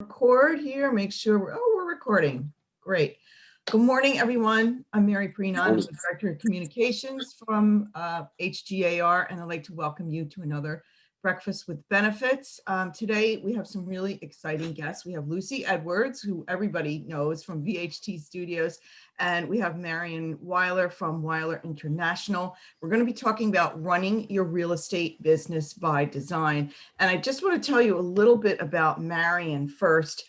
Record here, make sure we're recording. Great. Good morning, everyone. I'm Mary Preenon. I'm the Director of Communications from HGAR, and I'd like to welcome you to another Breakfast with Benefits. Today, we have some really exciting guests. We have Lucy Edwards, who everybody knows from VHT Studios, and we have Marion Weiler from Weiler International. We're going to be talking about running your real estate business by design. And I just want to tell you a little bit about Marion first.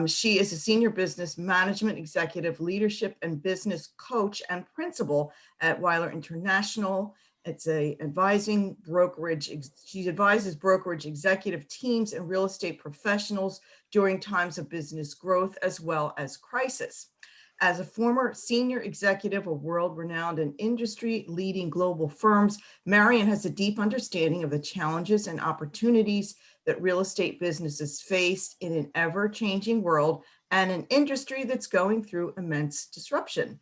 She is a senior business management executive, leadership and business coach and principal at Weiler International. It's a advising brokerage. She advises brokerage executive teams and real estate professionals during times of business growth as well as crisis. As a former senior executive of world-renowned and industry-leading global firms, Marion has a deep understanding of the challenges and opportunities that real estate businesses face in an ever-changing world and an industry that's going through immense disruption.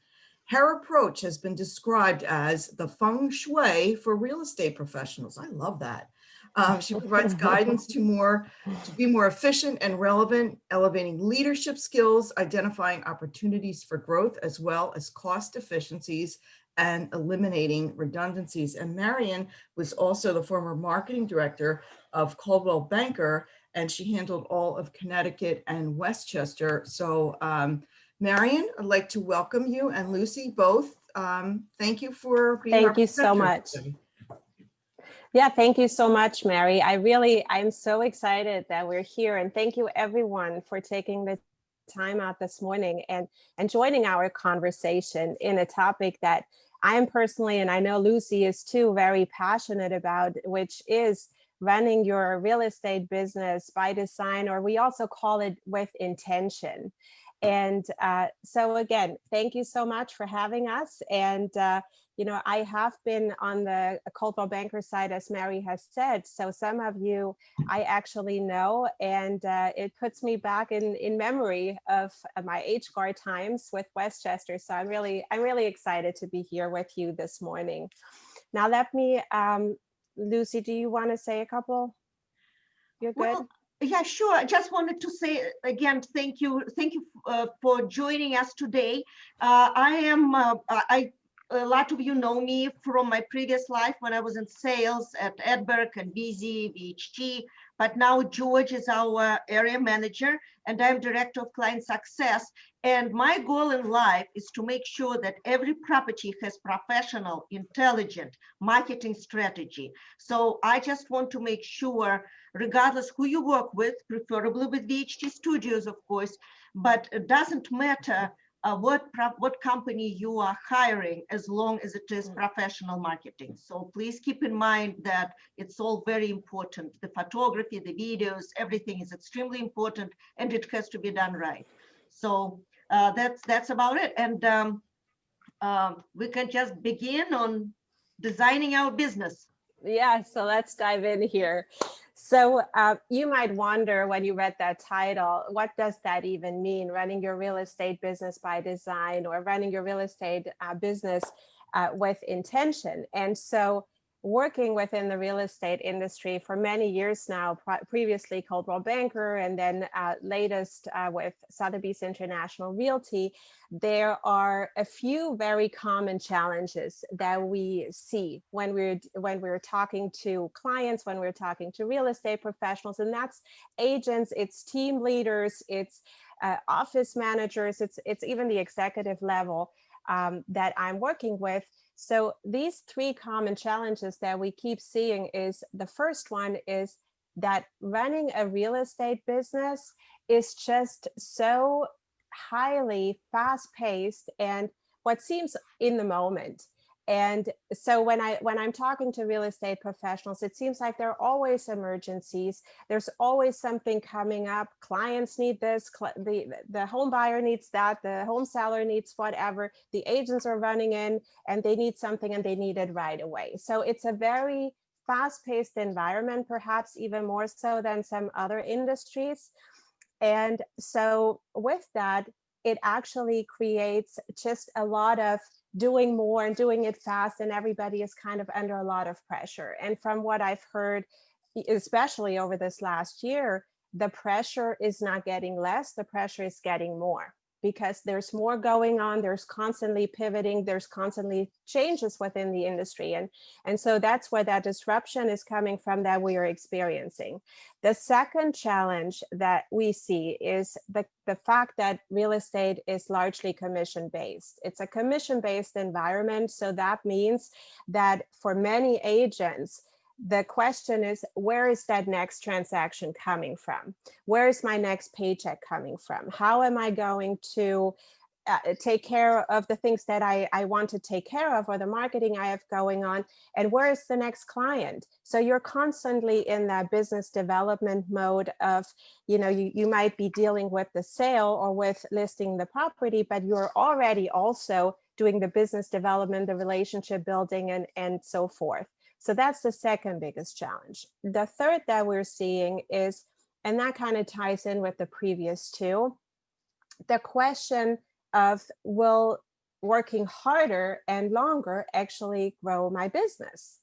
Her approach has been described as the feng shui for real estate professionals. I love that. She provides guidance to be more efficient and relevant, elevating leadership skills, identifying opportunities for growth, as well as cost efficiencies and eliminating redundancies. And Marion was also the former marketing director of Coldwell Banker, and she handled all of Connecticut and Westchester. So Marion, I'd like to welcome you, and Lucy both. Thank you for being Thank you so much. Today. Yeah, thank you so much, Mary. I'm so excited that we're here, and thank you everyone for taking the time out this morning and joining our conversation in a topic that I'm personally, and I know Lucy is too, very passionate about, which is running your real estate business by design, or we also call it with intention. And so again, thank you so much for having us. And I have been on the Coldwell Banker side, as Mary has said. So some of you I actually know, and it puts me back in memory of my HGAR times with Westchester. So I'm really excited to be here with you this morning. Now let me, Lucy, do you want to say a couple? You're good? Well, yeah, sure. I just wanted to say again, thank you for joining us today. A lot of you know me from my previous life when I was in sales at Edberg and BZ, VHT, but now George is our area manager and I'm director of client success. And my goal in life is to make sure that every property has professional, intelligent marketing strategy. So I just want to make sure, regardless who you work with, preferably with VHT Studios, of course, but it doesn't matter what company you are hiring, as long as it is professional marketing. So please keep in mind that it's all very important. The photography, the videos, everything is extremely important, and it has to be done right. So that's about it. And we can just begin on designing our business. Yeah, so let's dive in here. So you might wonder when you read that title, what does that even mean? Running your real estate business by design, or running your real estate business with intention. And so working within the real estate industry for many years now, previously Coldwell Banker, and then latest with Sotheby's International Realty, there are a few very common challenges that we see when we're talking to clients, when we're talking to real estate professionals, and that's agents, it's team leaders, it's office managers, it's even the executive level that I'm working with. So these three common challenges that we keep seeing is, the first one is that running a real estate business is just so highly fast-paced and what seems in the moment. And so when I'm talking to real estate professionals, it seems like there are always emergencies. There's always something coming up. Clients need this, the home buyer needs that, the home seller needs whatever. The agents are running in and they need something and they need it right away. So it's a very fast-paced environment, perhaps even more so than some other industries. And so with that, it actually creates just a lot of doing more and doing it fast, and everybody is kind of under a lot of pressure. And from what I've heard, especially over this last year, the pressure is not getting less, the pressure is getting more, because there's more going on, there's constantly pivoting, there's constantly changes within the industry. And so that's where that disruption is coming from that we are experiencing. The second challenge that we see is the fact that real estate is largely commission-based. It's a commission-based environment. So that means that for many agents, the question is, where is that next transaction coming from? Where is my next paycheck coming from? How am I going to take care of the things that I want to take care of, or the marketing I have going on? And where is the next client? So you're constantly in that business development mode of, you might be dealing with the sale or with listing the property, but you're already also doing the business development, the relationship building, and so forth. So that's the second biggest challenge. The third that we're seeing is, and that kind of ties in with the previous two, the question of, will working harder and longer actually grow my business?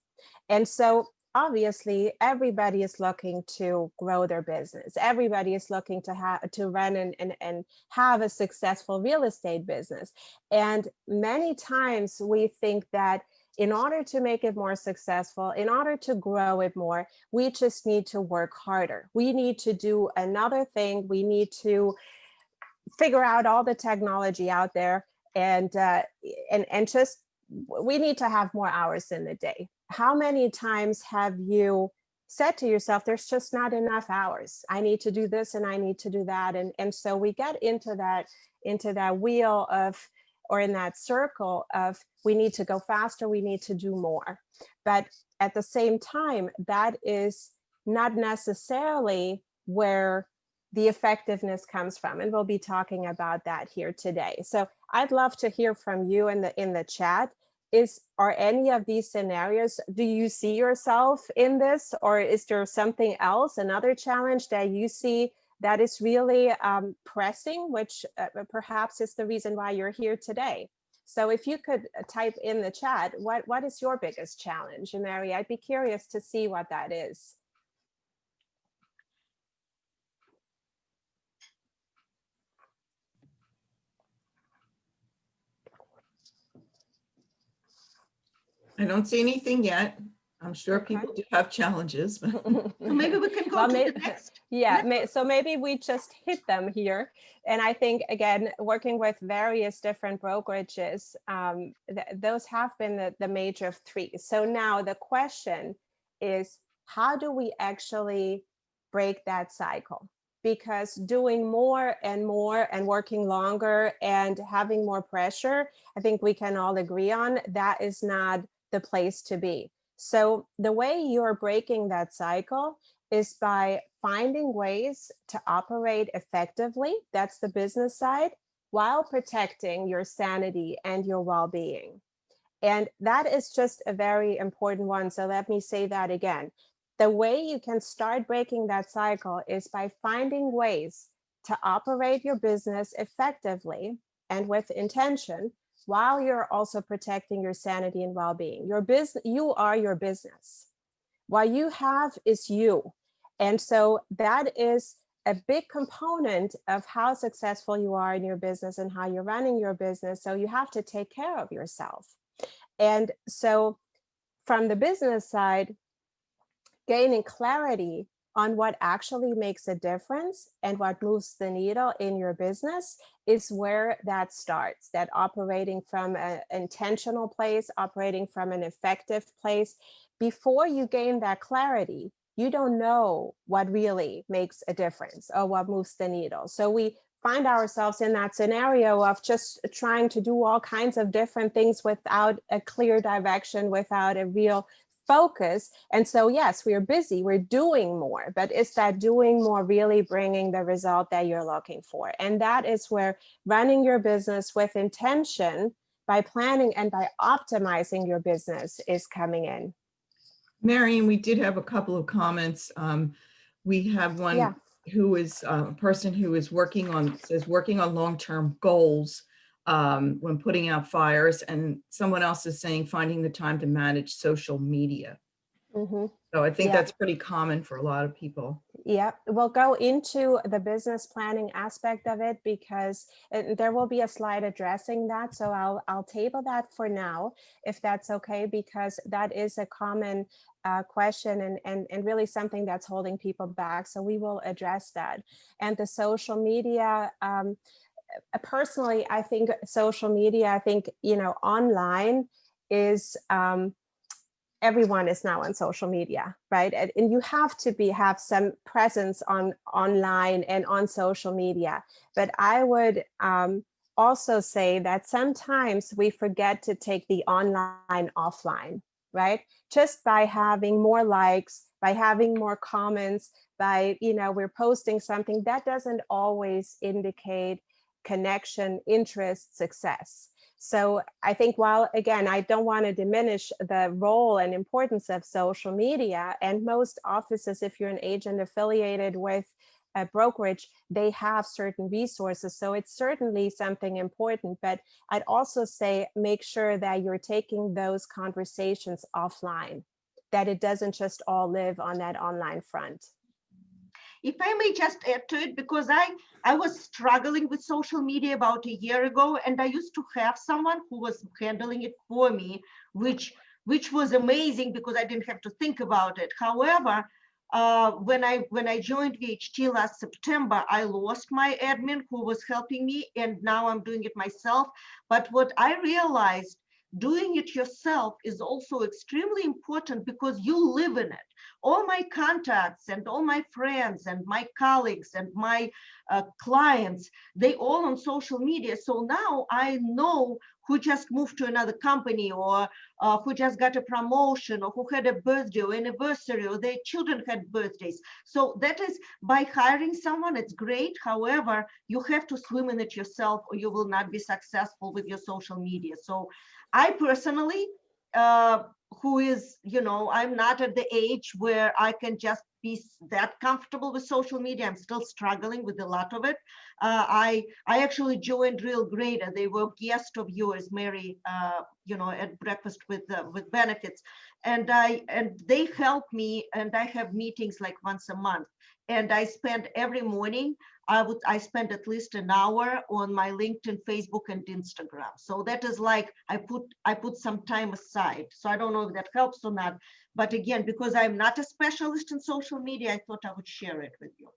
And so obviously everybody is looking to grow their business. Everybody is looking to run and have a successful real estate business. And many times we think that in order to make it more successful, in order to grow it more, we just need to work harder. We need to do another thing. We need to figure out all the technology out there, and just, we need to have more hours in the day. How many times have you said to yourself, there's just not enough hours. I need to do this and I need to do that. And so we get into that wheel of, or in that circle of, we need to go faster, we need to do more. But at the same time, that is not necessarily where the effectiveness comes from. And we'll be talking about that here today. So I'd love to hear from you in the chat. Are any of these scenarios, do you see yourself in this, or is there something else, another challenge that you see that is really pressing, which perhaps is the reason why you're here today? So if you could type in the chat, what is your biggest challenge? And Mary, I'd be curious to see what that is. I don't see anything yet. I'm sure Okay. people do have challenges. But So maybe we can go to the next. Yeah, so maybe we just hit them here. And I think, again, working with various different brokerages, those have been the major three. So now the question is, how do we actually break that cycle? Because doing more and working longer and having more pressure, I think we can all agree on, that is not the place to be. So the way you're breaking that cycle is by finding ways to operate effectively, that's the business side, while protecting your sanity and your well-being. And that is just a very important one. So let me say that again. The way you can start breaking that cycle is by finding ways to operate your business effectively and with intention, while you're also protecting your sanity and well-being. Your business, you are your business. What you have is you. And so that is a big component of how successful you are in your business and how you're running your business. So you have to take care of yourself. And so from the business side, gaining clarity on what actually makes a difference and what moves the needle in your business is where that starts, that operating from an intentional place, operating from an effective place. Before you gain that clarity, you don't know what really makes a difference or what moves the needle. So we find ourselves in that scenario of just trying to do all kinds of different things without a clear direction, without a real focus. And so, yes, we're busy, we're doing more, but is that doing more really bringing the result that you're looking for? And that is where running your business with intention by planning and by optimizing your business is coming in. Marion, we did have a couple of comments. We have one who is a person who is working on long-term goals when putting out fires, and someone else is saying finding the time to manage social media. So So I think Yeah. that's pretty common for a lot of people. Yeah, we'll go into the business planning aspect of it because there will be a slide addressing that. So I'll table that for now, if that's okay, because that is a common question and really something that's holding people back. So we will address that. And the social media, personally, I think social media, I think, online is, everyone is now on social media, right? And you have to have some presence online and on social media. But I would also say that sometimes we forget to take the online offline, right? Just by having more likes, by having more comments, by, we're posting something, that doesn't always indicate connection, interest, success. So I think while, again, I don't want to diminish the role and importance of social media, and most offices, if you're an agent affiliated with a brokerage, they have certain resources. So it's certainly something important, but I'd also say make sure that you're taking those conversations offline, that it doesn't just all live on that online front. If I may just add to it, because I was struggling with social media about a year ago, and I used to have someone who was handling it for me, which was amazing because I didn't have to think about it. However, when I joined VHT last September, I lost my admin who was helping me, and now I'm doing it myself. But what I realized, doing it yourself is also extremely important because you live in it. All my contacts and all my friends and my colleagues and my clients, they all on social media. So now I know who just moved to another company, or who just got a promotion, or who had a birthday or anniversary, or their children had birthdays. So that is, by hiring someone, it's great. However, you have to swim in it yourself, or you will not be successful with your social media. So I personally, who is, I'm not at the age where I can just be that comfortable with social media. I'm still struggling with a lot of it. I actually joined Real Grader. They were guest of yours, Mary, at Breakfast with Benefits, and they help me, and I have meetings like once a month, and I spend every morning. I spend at least an hour on my LinkedIn, Facebook, and Instagram. So that is like I put some time aside. So I don't know if that helps or not. But again, because I'm not a specialist in social media, I thought I would share it with you.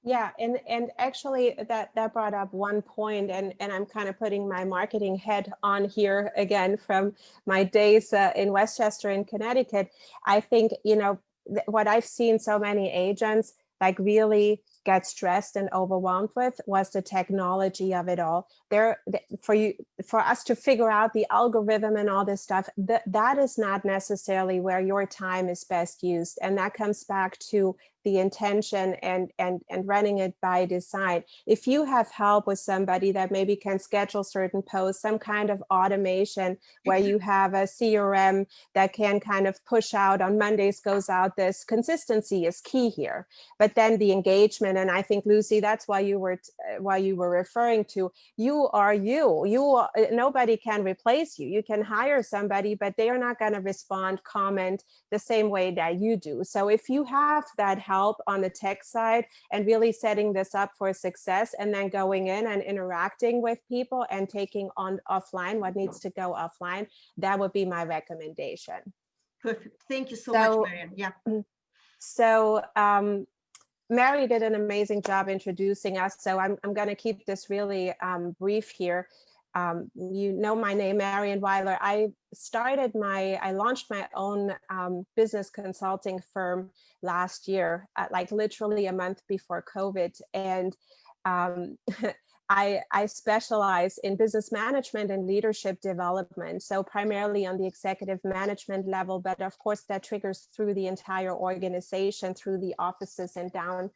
Yeah, and actually that brought up one point, and I'm kind of putting my marketing head on here again from my days in Westchester in Connecticut. I think, what I've seen so many agents like really get stressed and overwhelmed with was the technology of it all. For us to figure out the algorithm and all this stuff, that is not necessarily where your time is best used, and that comes back to the intention and running it by design. If you have help with somebody that maybe can schedule certain posts, some kind of automation where you have a CRM that can kind of push out on Mondays goes out, this consistency is key here. But then the engagement, and I think, Lucy, that's why you were referring to, you are nobody can replace you. You can hire somebody, but they are not going to respond, comment the same way that you do. So if you have that help on the tech side and really setting this up for success, and then going in and interacting with people and taking on offline what needs to go offline, that would be my recommendation. Perfect. Thank you so much, Marian. Yeah. So Mary did an amazing job introducing us, so I'm going to keep this really brief here. You know my name, Marian Weiler. I launched my own business consulting firm last year, like literally a month before COVID. And I specialize in business management and leadership development. So primarily on the executive management level, but of course that triggers through the entire organization, through the offices and down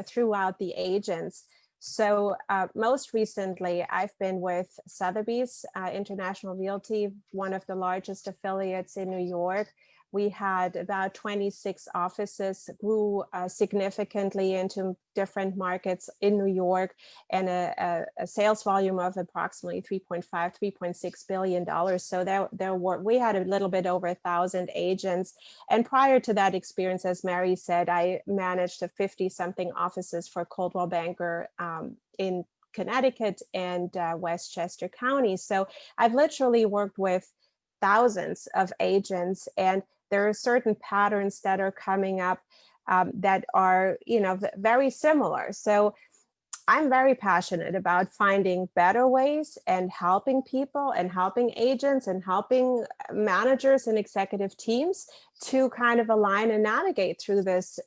throughout the agents. So most recently, I've been with Sotheby's International Realty, one of the largest affiliates in New York. We had about 26 offices, grew significantly into different markets in New York, and a sales volume of approximately $3.6 billion. So we had a little bit over 1,000 agents. And prior to that experience, as Mary said, I managed 50-something offices for Coldwell Banker in Connecticut and Westchester County. So I've literally worked with thousands of agents, and there are certain patterns that are coming up that are, very similar. So I'm very passionate about finding better ways and helping people and helping agents and helping managers and executive teams to kind of align and navigate through this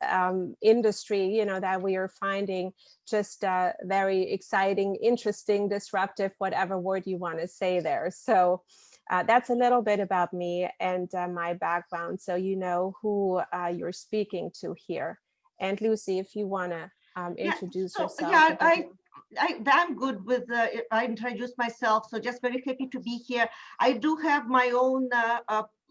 industry, that we are finding just very exciting, interesting, disruptive, whatever word you want to say there. So that's a little bit about me and my background, so you know who you're speaking to here. And Lucy, if you want to introduce yourself. Yeah, I'm good with, I introduced myself, so just very happy to be here. I do have my own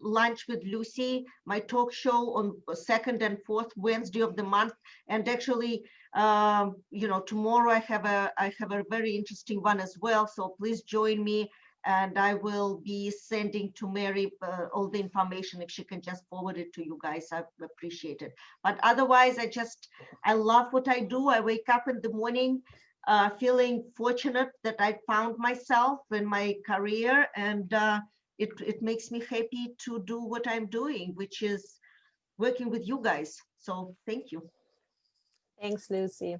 lunch with Lucy, my talk show on second and fourth Wednesday of the month. And actually, tomorrow I have a very interesting one as well. So please join me. And I will be sending to Mary all the information. If she can just forward it to you guys, I appreciate it. But otherwise, I love what I do. I wake up in the morning feeling fortunate that I found myself in my career, and it makes me happy to do what I'm doing, which is working with you guys. So thank you. Thanks, Lucy.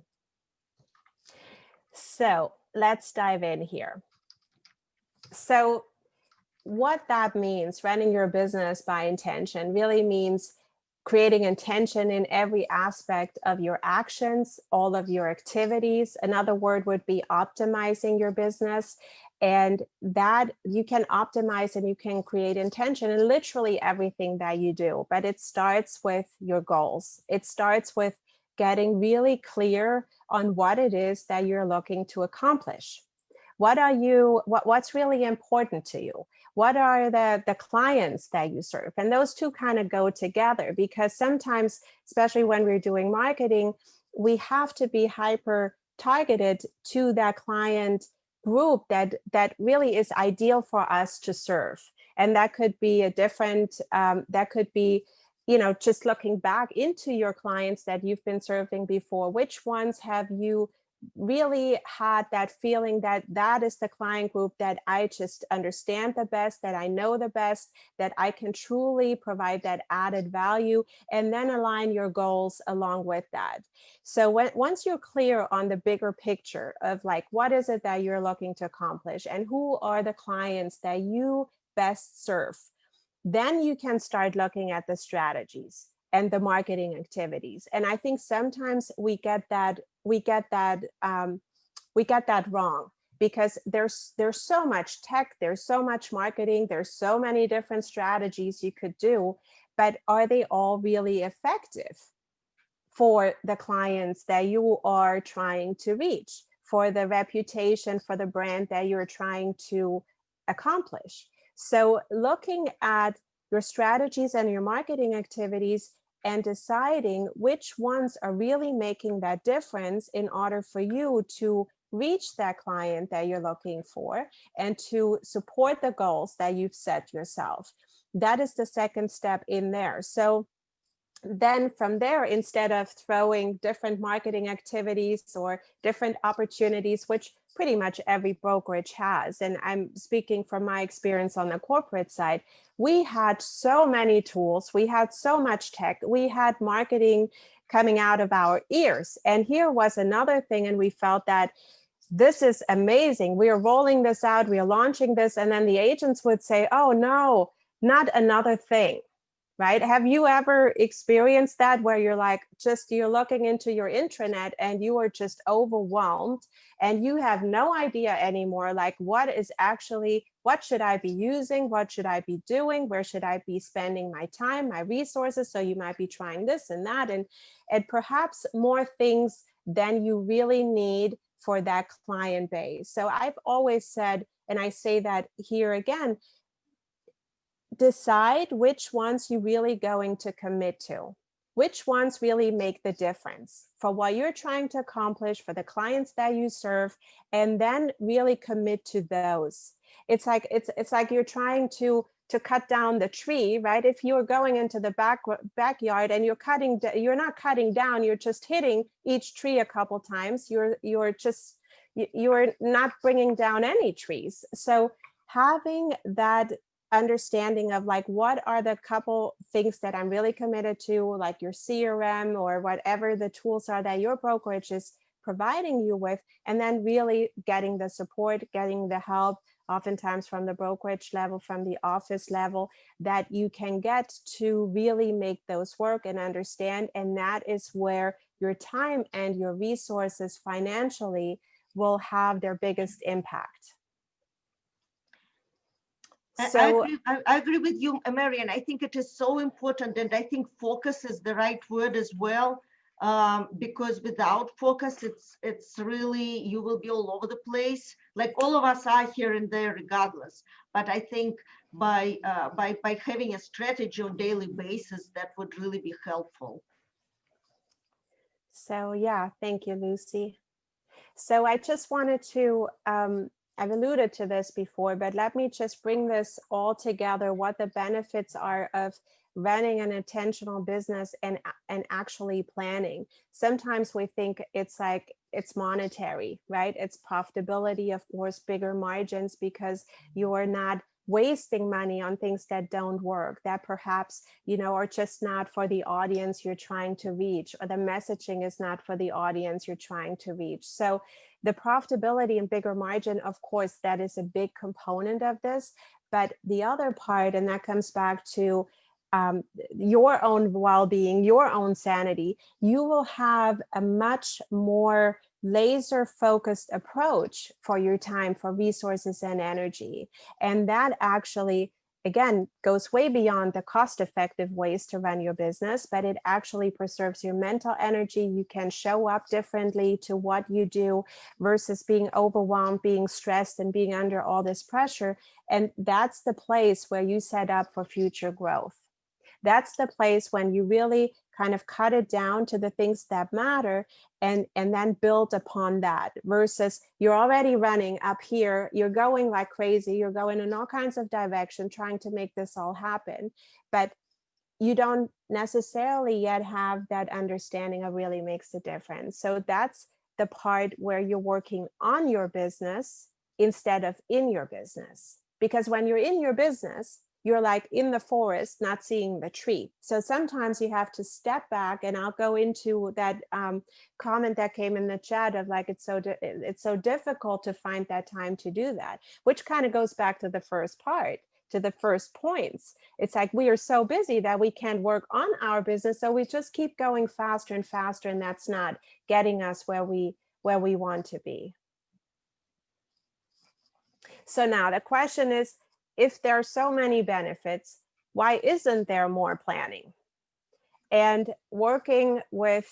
So let's dive in here. So what that means, running your business by intention, really means creating intention in every aspect of your actions, all of your activities. Another word would be optimizing your business. And that you can optimize and you can create intention in literally everything that you do. But it starts with your goals. It starts with getting really clear on what it is that you're looking to accomplish. What's really important to you? What are the clients that you serve? And those two kind of go together, because sometimes, especially when we're doing marketing, we have to be hyper targeted to that client group that really is ideal for us to serve. And that could be just looking back into your clients that you've been serving before. Which ones have you really had that feeling that is the client group that I just understand the best, that I know the best, that I can truly provide that added value, and then align your goals along with that. So once you're clear on the bigger picture of like, what is it that you're looking to accomplish and who are the clients that you best serve, then you can start looking at the strategies and the marketing activities. And I think sometimes we get that wrong, because there's so much tech, there's so much marketing, there's so many different strategies you could do, but are they all really effective for the clients that you are trying to reach, for the reputation, for the brand that you're trying to accomplish? So looking at your strategies and your marketing activities and deciding which ones are really making that difference in order for you to reach that client that you're looking for and to support the goals that you've set yourself. That is the second step in there. So then from there, instead of throwing different marketing activities or different opportunities, which pretty much every brokerage has, and I'm speaking from my experience on the corporate side, we had so many tools, we had so much tech, we had marketing coming out of our ears. And here was another thing, and we felt that this is amazing, we are rolling this out, we are launching this, and then the agents would say, oh no, not another thing. Right? Have you ever experienced that, where you're like, you're looking into your intranet and you are just overwhelmed and you have no idea anymore, like what should I be using? What should I be doing? Where should I be spending my time, my resources? So you might be trying this and that, and perhaps more things than you really need for that client base. So I've always said, and I say that here again, decide which ones you're really going to commit to, which ones really make the difference for what you're trying to accomplish, for the clients that you serve, and then really commit to those. It's like you're trying to cut down the tree, right? If you're going into the backyard and you're not cutting down, you're just hitting each tree a couple times, you're not bringing down any trees. So having that understanding of like, what are the couple things that I'm really committed to, like your CRM or whatever the tools are that your brokerage is providing you with, and then really getting the support, getting the help, oftentimes from the brokerage level, from the office level, that you can get to really make those work and understand. And that is where your time and your resources financially will have their biggest impact. So I agree with you, Marian. I think it is so important, and I think focus is the right word as well, because without focus, it's really, you will be all over the place. Like all of us are here and there regardless. But I think by having a strategy on a daily basis, that would really be helpful. So yeah, thank you, Lucy. So I just wanted to, I've alluded to this before, but let me just bring this all together, what the benefits are of running an intentional business and actually planning. Sometimes we think it's like, it's monetary, right? It's profitability, of course, bigger margins, because you're not wasting money on things that don't work, that perhaps, are just not for the audience you're trying to reach, or the messaging is not for the audience you're trying to reach. So the profitability and bigger margin, of course, that is a big component of this. But the other part, and that comes back to your own well-being, your own sanity, you will have a much more laser focused approach for your time, for resources and energy. And that actually, again, goes way beyond the cost-effective ways to run your business, but it actually preserves your mental energy. You can show up differently to what you do versus being overwhelmed, being stressed, and being under all this pressure. And that's the place where you set up for future growth. That's the place when you really kind of cut it down to the things that matter, and then build upon that, versus you're already running up here, you're going like crazy, you're going in all kinds of directions trying to make this all happen, but you don't necessarily yet have that understanding of really makes a difference. So that's the part where you're working on your business instead of in your business. Because when you're in your business, you're like in the forest, not seeing the tree. So sometimes you have to step back, and I'll go into that comment that came in the chat of like, it's so difficult to find that time to do that, which kind of goes back to the first part, to the first points. It's like we are so busy that we can't work on our business. So we just keep going faster and faster, and that's not getting us where we want to be. So now the question is, if there are so many benefits, why isn't there more planning? And working with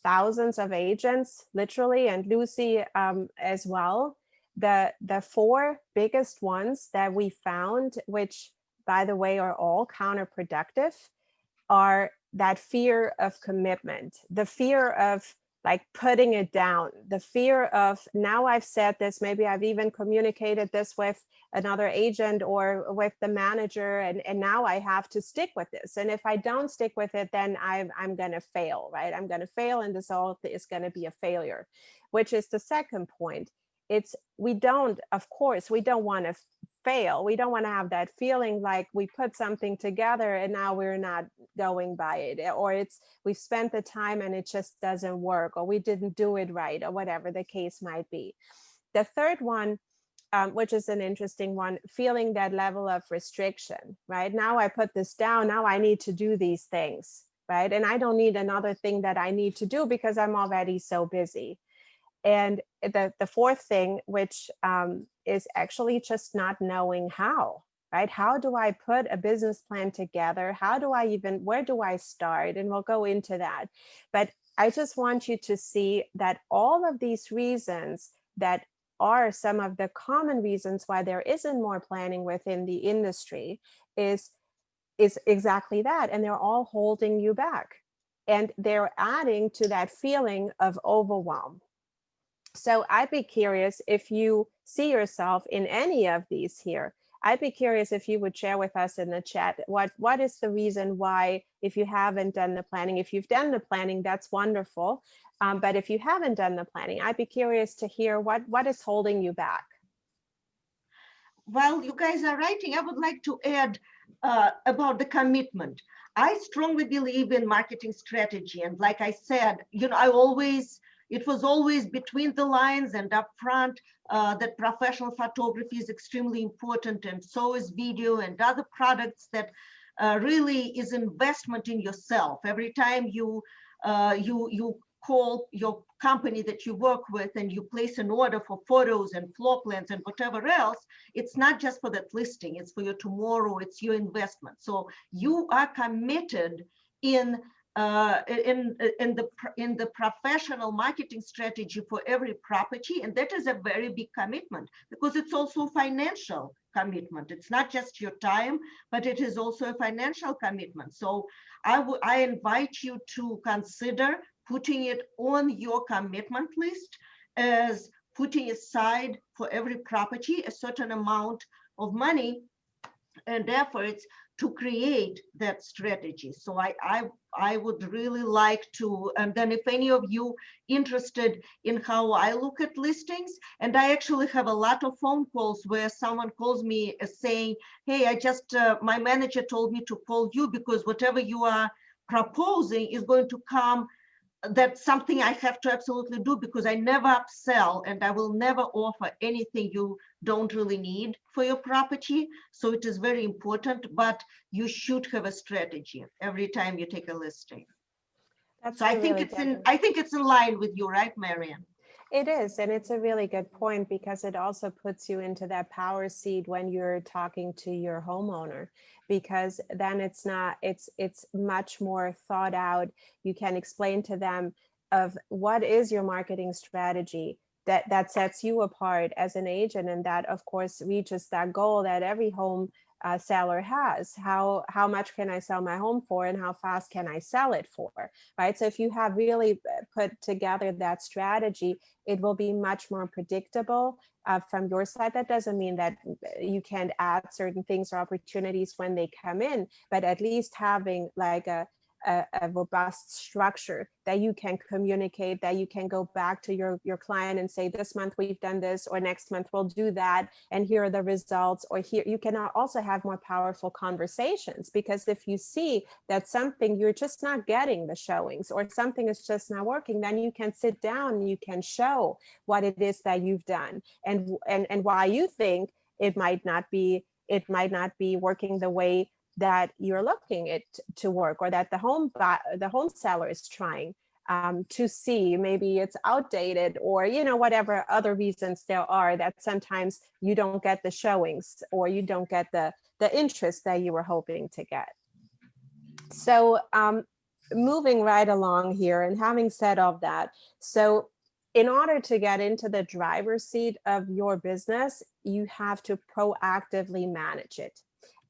thousands of agents, literally, and Lucy as well, the four biggest ones that we found, which by the way are all counterproductive, are that fear of commitment, the fear of like putting it down, the fear of, now I've said this, maybe I've even communicated this with another agent or with the manager, and now I have to stick with this. And if I don't stick with it, then I'm going to fail, right? I'm going to fail, and this all is going to be a failure, which is the second point. We don't want to fail. We don't want to have that feeling like we put something together and now we're not going by it, or we've spent the time and it just doesn't work, or we didn't do it right, or whatever the case might be. The third one, which is an interesting one, feeling that level of restriction, right? Now I put this down, now I need to do these things, right? And I don't need another thing that I need to do because I'm already so busy. And the fourth thing, which is actually just not knowing how, right? How do I put a business plan together? Where do I start? And we'll go into that. But I just want you to see that all of these reasons that are some of the common reasons why there isn't more planning within the industry is exactly that. And they're all holding you back. And they're adding to that feeling of overwhelm. So I'd be curious if you see yourself in any of these here. I'd be curious if you would share with us in the chat, what is the reason why, if you haven't done the planning, if you've done the planning, that's wonderful. But if you haven't done the planning, I'd be curious to hear what is holding you back. While you guys are writing, I would like to add about the commitment. I strongly believe in marketing strategy. And like I said, it was always between the lines and upfront that professional photography is extremely important, and so is video and other products that really is investment in yourself. Every time you call your company that you work with and you place an order for photos and floor plans and whatever else, it's not just for that listing, it's for your tomorrow, it's your investment. So you are committed in the professional marketing strategy for every property, and that is a very big commitment because it's also financial commitment. It's not just your time, but it is also a financial commitment. So I invite you to consider putting it on your commitment list as putting aside for every property a certain amount of money and efforts to create that strategy. So I would really like to, and then if any of you interested in how I look at listings, and I actually have a lot of phone calls where someone calls me saying, hey, my manager told me to call you because whatever you are proposing is going to come. That's something I have to absolutely do because I never upsell and I will never offer anything you don't really need for your property. So it is very important, but you should have a strategy every time you take a listing. So I think it's in line with you, right, Marian? It is, and it's a really good point because it also puts you into that power seat when you're talking to your homeowner, because then it's much more thought out. You can explain to them of what is your marketing strategy that sets you apart as an agent, and that of course reaches that goal that every home seller has. How much can I sell my home for, and how fast can I sell it for, right? So if you have really put together that strategy, it will be much more predictable from your side. That doesn't mean that you can't add certain things or opportunities when they come in, but at least having like a robust structure that you can communicate, that you can go back to your client and say, this month we've done this, or next month we'll do that, and here are the results. Or here you can also have more powerful conversations, because if you see that something you're just not getting the showings, or something is just not working, then you can sit down and you can show what it is that you've done and why you think it might not be working the way that you're looking it to work, or that the home seller is trying to see. Maybe it's outdated, or whatever other reasons there are that sometimes you don't get the showings, or you don't get the interest that you were hoping to get. So moving right along here, and having said all that, so in order to get into the driver's seat of your business, you have to proactively manage it.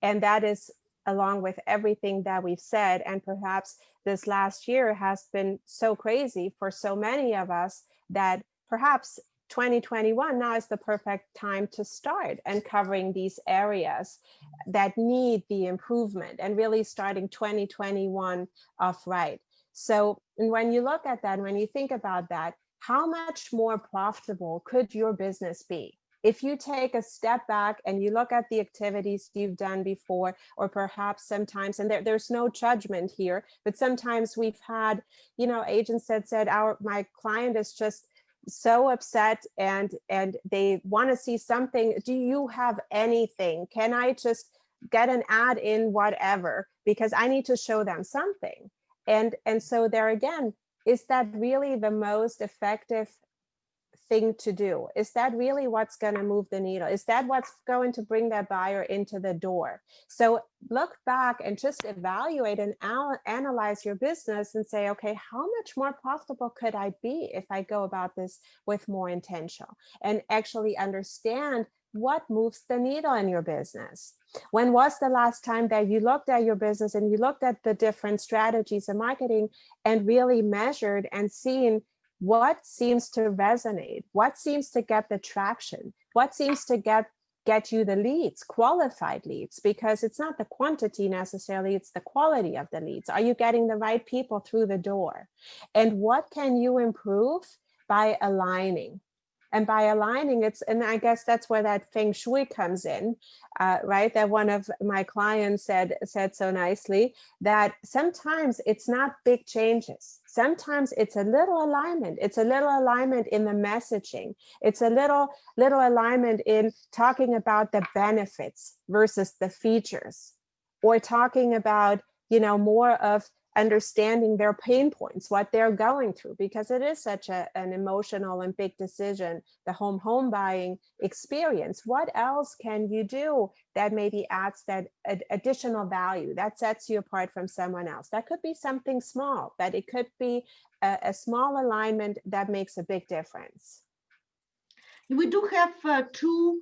And that is along with everything that we've said. And perhaps this last year has been so crazy for so many of us that perhaps 2021 now is the perfect time to start uncovering these areas that need the improvement, and really starting 2021 off right. So when you look at that, when you think about that, how much more profitable could your business be if you take a step back and you look at the activities you've done before? Or perhaps sometimes, and there's no judgment here, but sometimes we've had, agents that said, my client is just so upset and they want to see something. Do you have anything? Can I just get an ad in whatever, because I need to show them something? And so there again, is that really the most effective thing to do? Is that really what's going to move the needle? Is that what's going to bring that buyer into the door? So look back and just evaluate and analyze your business and say, okay, how much more profitable could I be if I go about this with more intention, and actually understand what moves the needle in your business. When was the last time that you looked at your business and you looked at the different strategies of marketing and really measured and seen what seems to resonate, what seems to get the traction, what seems to get you the leads, qualified leads, because it's not the quantity necessarily, it's the quality of the leads. Are you getting the right people through the door? And what can you improve by aligning? And by aligning, and I guess that's where that feng shui comes in, right? That one of my clients said so nicely, that sometimes it's not big changes. Sometimes it's a little alignment. It's a little alignment in the messaging. It's a little alignment in talking about the benefits versus the features, or talking about, more of understanding their pain points, what they're going through, because it is such an emotional and big decision, the home buying experience. What else can you do that maybe adds that additional value that sets you apart from someone else? That could be something small, but it could be a small alignment that makes a big difference. We do have two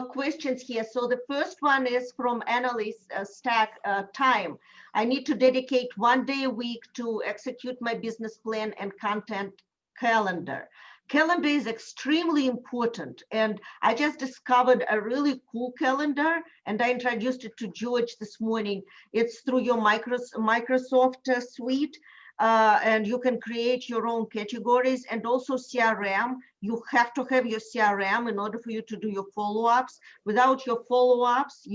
questions here. So the first one is from analyst Stack Time. I need to dedicate 1 day a week to execute my business plan and content calendar. Calendar is extremely important, and I just discovered a really cool calendar, and I introduced it to George this morning. It's through your Microsoft suite. And you can create your own categories, and also CRM. You have to have your CRM in order for you to do your follow-ups. Without your follow-ups,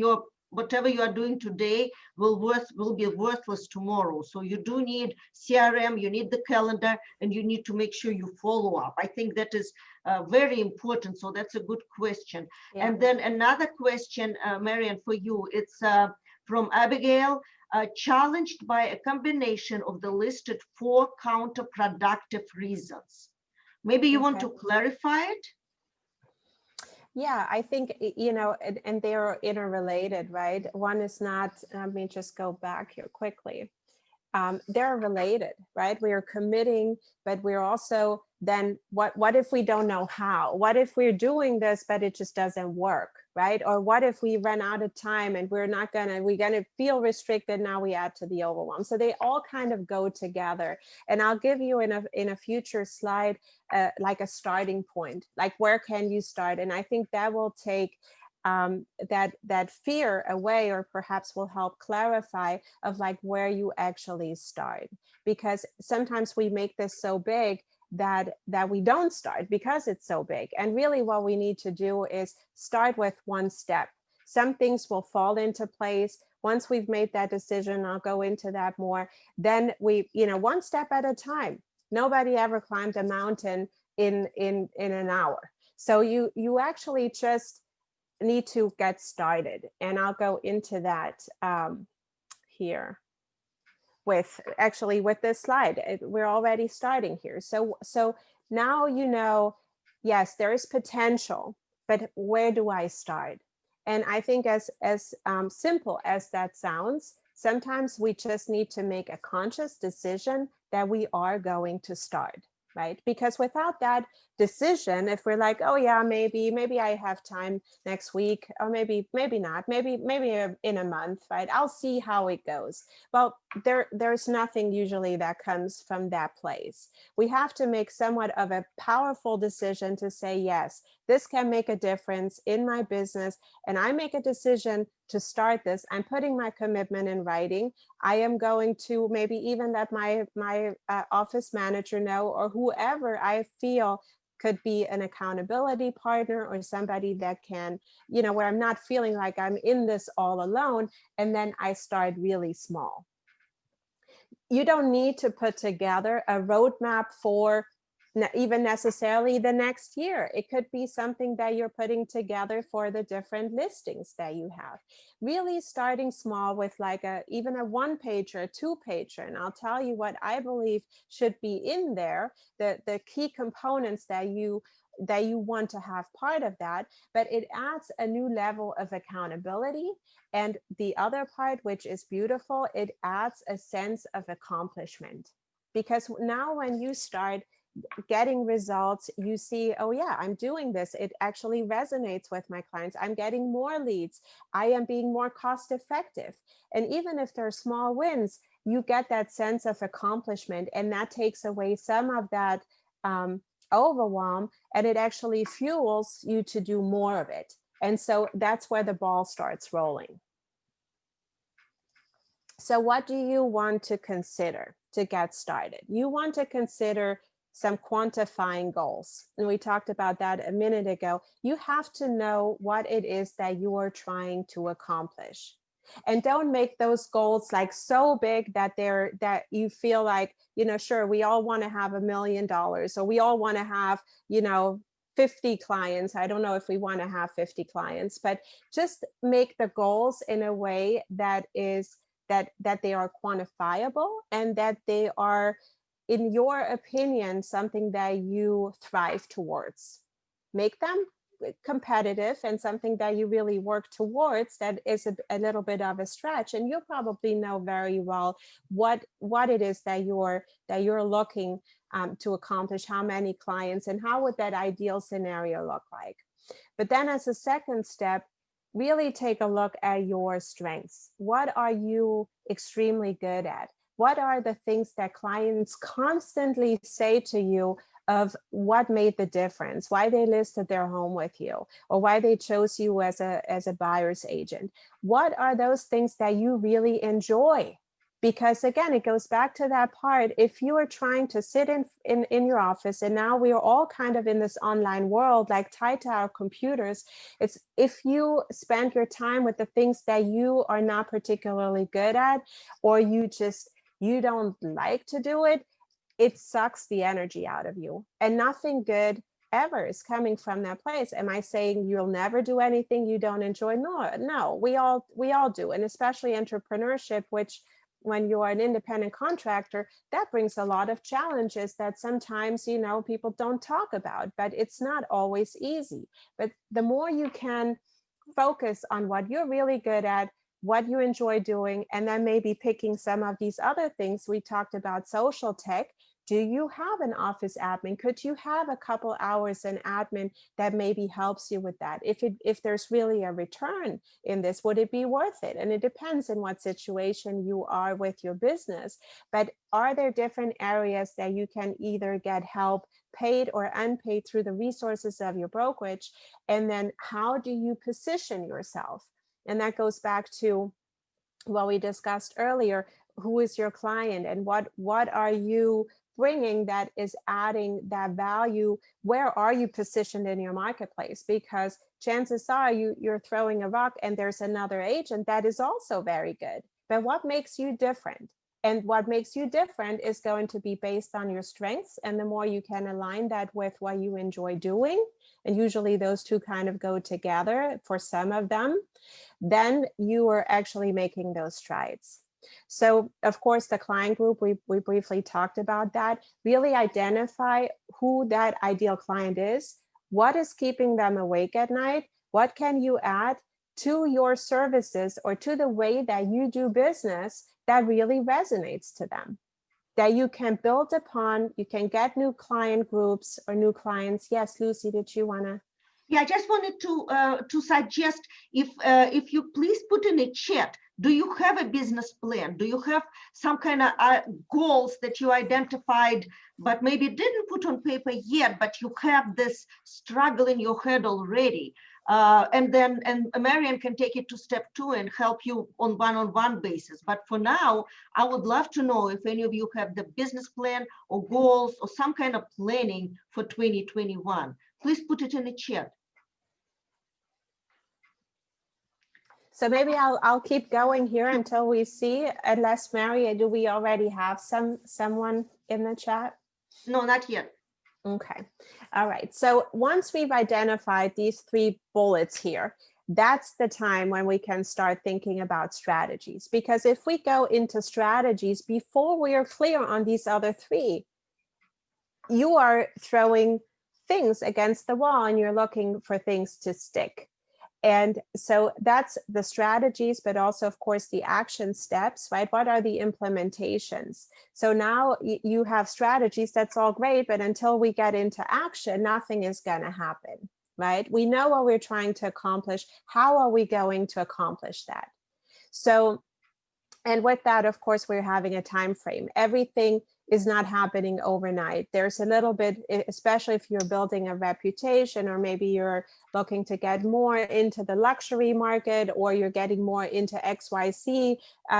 whatever you are doing today will be worthless tomorrow. So you do need CRM, you need the calendar, and you need to make sure you follow up. I think that is very important. So that's a good question. Yeah. And then another question, Marian, for you, it's from Abigail. Challenged by a combination of the listed 4 counterproductive reasons. Maybe you want to clarify it? Yeah, I think, and they're interrelated, right? One is not, let me just go back here quickly. They're related, right? We are committing, but we're also then, what if we don't know how? What if we're doing this, but it just doesn't work, right? Or what if we run out of time and we're gonna feel restricted, now we add to the overwhelm. So they all kind of go together. And I'll give you in a future slide, like a starting point, like where can you start? And I think that will take that fear away, or perhaps will help clarify of like where you actually start. Because sometimes we make this so big that we don't start because it's so big. And really what we need to do is start with one step. Some things will fall into place. Once we've made that decision, I'll go into that more. Then we, one step at a time. Nobody ever climbed a mountain in an hour. So you actually just need to get started. And I'll go into that here. With this slide, we're already starting here. So now yes, there is potential, but where do I start? And I think as simple as that sounds, sometimes we just need to make a conscious decision that we are going to start, right? Because without that decision, if we're like, oh yeah, maybe I have time next week, or maybe not, maybe in a month, right? I'll see how it goes. Well, there's nothing usually that comes from that place. We have to make somewhat of a powerful decision to say, yes, this can make a difference in my business, and I make a decision to start this. I'm putting my commitment in writing. I am going to maybe even let my office manager know, or whoever I feel could be an accountability partner, or somebody that can, where I'm not feeling like I'm in this all alone. And then I start really small. You don't need to put together a roadmap for even necessarily the next year. It could be something that you're putting together for the different listings that you have. Really starting small with like even a 1-pager, 2-pager. And I'll tell you what I believe should be in there, the key components that you that you want to have part of that, but it adds a new level of accountability. And the other part, which is beautiful, it adds a sense of accomplishment. Because now when you start getting results, you see, oh yeah, I'm doing this. It actually resonates with my clients. I'm getting more leads. I am being more cost effective. And even if there are small wins, you get that sense of accomplishment, and that takes away some of that overwhelm, and it actually fuels you to do more of it. And so that's where the ball starts rolling. So what do you want to consider to get started? You want to consider some quantifying goals. And we talked about that a minute ago. You have to know what it is that you are trying to accomplish. And don't make those goals like so big that that you feel like, you know, sure, we all want to have $1 million, or we all want to have, you know, 50 clients. I don't know if we want to have 50 clients, but just make the goals in a way that is that they are quantifiable, and that they are, in your opinion, something that you thrive towards. Make them competitive and something that you really work towards that is a little bit of a stretch. And you'll probably know very well what it is that you're looking to accomplish, how many clients, and how would that ideal scenario look like. But then as a second step, really take a look at your strengths. What are you extremely good at? What are the things that clients constantly say to you of what made the difference, why they listed their home with you, or why they chose you as a buyer's agent? What are those things that you really enjoy? Because again, it goes back to that part. If you are trying to sit in your office, and now we are all kind of in this online world, like tied to our computers, it's if you spend your time with the things that you are not particularly good at, or you don't like to do it, it sucks the energy out of you, and nothing good ever is coming from that place. Am I saying you'll never do anything you don't enjoy? No, we all do. And especially entrepreneurship, which when you're an independent contractor, that brings a lot of challenges that sometimes, you know, people don't talk about, but it's not always easy. But the more you can focus on what you're really good at, what you enjoy doing, and then maybe picking some of these other things we talked about, social tech. Do you have an office admin? Could you have a couple hours in admin that maybe helps you with that? If there's really a return in this, would it be worth it? And it depends on what situation you are with your business. But are there different areas that you can either get help, paid or unpaid, through the resources of your brokerage? And then how do you position yourself? And that goes back to what we discussed earlier. Who is your client, and what are you bringing that is adding that value? Where are you positioned in your marketplace? Because chances are you're throwing a rock and there's another agent that is also very good. But what makes you different? And what makes you different is going to be based on your strengths. And the more you can align that with what you enjoy doing, and usually those two kind of go together for some of them, then you are actually making those strides. So of course, the client group, we briefly talked about that. Really identify who that ideal client is. What is keeping them awake at night? What can you add to your services or to the way that you do business that really resonates to them, that you can build upon? You can get new client groups or new clients. Yes, Lucy, did you want to? Yeah, I just wanted to suggest, if you please put in a chat, do you have a business plan? Do you have some kind of goals that you identified, but maybe didn't put on paper yet, but you have this struggle in your head already? And Marian can take it to step 2 and help you on one-on-one basis. But for now, I would love to know if any of you have the business plan or goals or some kind of planning for 2021. Please put it in the chat. So maybe I'll keep going here until we see, unless Mary, do we already have someone in the chat? No, not yet. Okay. All right. So once we've identified these 3 bullets here, that's the time when we can start thinking about strategies. Because if we go into strategies before we are clear on these other 3, you are throwing things against the wall and you're looking for things to stick. And so that's the strategies, but also, of course, the action steps, right? What are the implementations? So now you have strategies, that's all great, but until we get into action, nothing is going to happen, right? We know what we're trying to accomplish. How are we going to accomplish that? So, and with that, of course, we're having a time frame. Everything is not happening overnight. There's a little bit, especially if you're building a reputation, or maybe you're looking to get more into the luxury market, or you're getting more into XYZ